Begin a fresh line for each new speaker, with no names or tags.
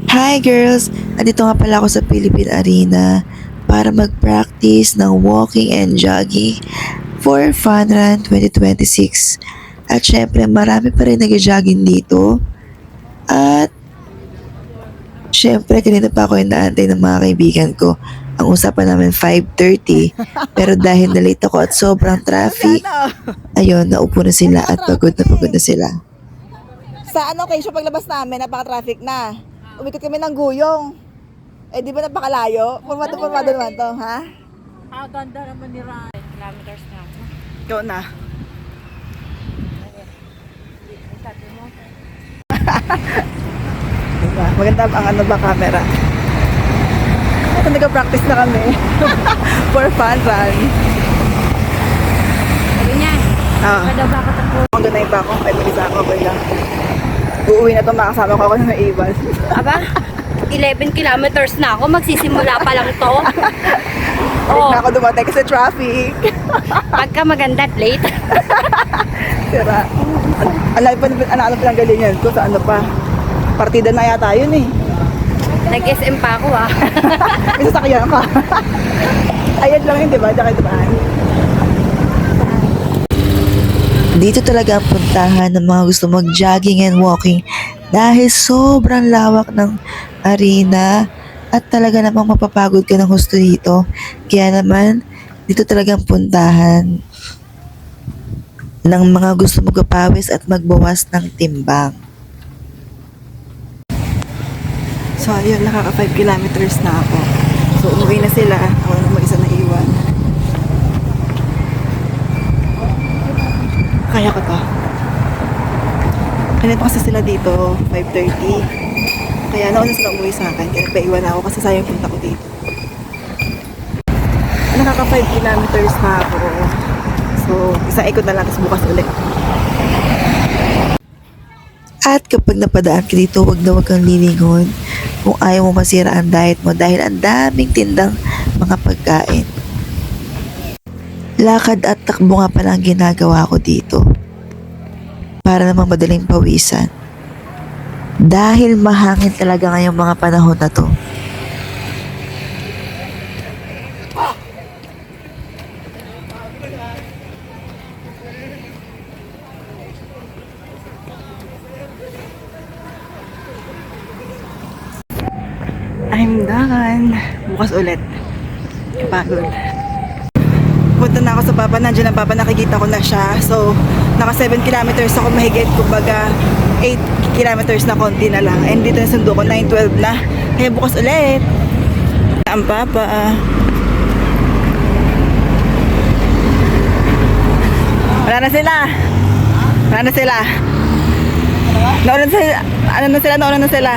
Hi girls! Andito nga pala ako sa Philippine Arena para mag-practice ng walking and jogging for Fun Run 2026. At syempre marami pa rin nag-jogging dito. At syempre kanina pa ako inaantay ng mga kaibigan ko. Ang usapan namin 5:30 pero dahil na-late ako at sobrang traffic, ayun, naupo na sila at pagod na sila.
Sa occasion paglabas namin, napaka-traffic na. Umikot kami ng Guyong. Eh, di ba napakalayo? Formado naman to, ha?
Ganda naman ni Ryan. Kilometers na ako.
Ikaw na. Diba? Maganda ang camera. Ito nag-practice na kami. For fun run.
Sabi niya, kada ba ka tapo?
Ang ganay pa ako, ay mag-isa ako, okay lang. Uuwi na ito, makasama ko ako na naiwan.
Aba, 11 kilometers na ako. Magsisimula pa lang to.
Oh. Na ako dumatay kasi traffic.
Pagka maganda at late.
Sira. Alam pa lang galingan ko sa ano pa. Partida na yata yun eh.
Nag-SM pa ako ah.
May sasakyan ka. Ayan lang yun, diba? Diba?
Dito talaga ang puntahan ng mga gusto mag-jogging and walking dahil sobrang lawak ng arena at talaga namang mapapagod ka ng husto dito. Kaya naman, dito talaga ang puntahan ng mga gusto magpapawis at magbawas ng timbang.
So, ayun, nakaka 5 kilometers na ako. So, umuwi na sila. Ako na mag-isa na iwan. Kaya ko to. Ganito kasi sila dito, 5:30. Kaya nauna sila umuwi sa akin. Kaya nagpaiwan ako kasi sayang punta ko dito. Nakaka 5 kilometers na ako. So, isang ikot na lang tapos bukas ulit.
At kapag napadaan ka dito, wag na wag kang lilingon kung ayaw mo masira ang diet mo dahil ang daming tindang mga pagkain. Lakad at takbo nga pala ang ginagawa ko dito para namang madaling pawisan. Dahil mahangin talaga ngayong mga panahon na to.
I'm done. Bukas ulit. Kapagod. Punta na ako sa papa. Nandiyan ang papa. Nakikita ko na siya. So, naka 7 kilometers ako mahigit. Kumbaga, 8 kilometers na konti na lang. And dito na sundo ko. 9:12 na. Kaya bukas ulit. Ang papa. Wala na sila. Wala na sila. Nauna na sila. Nauna na sila.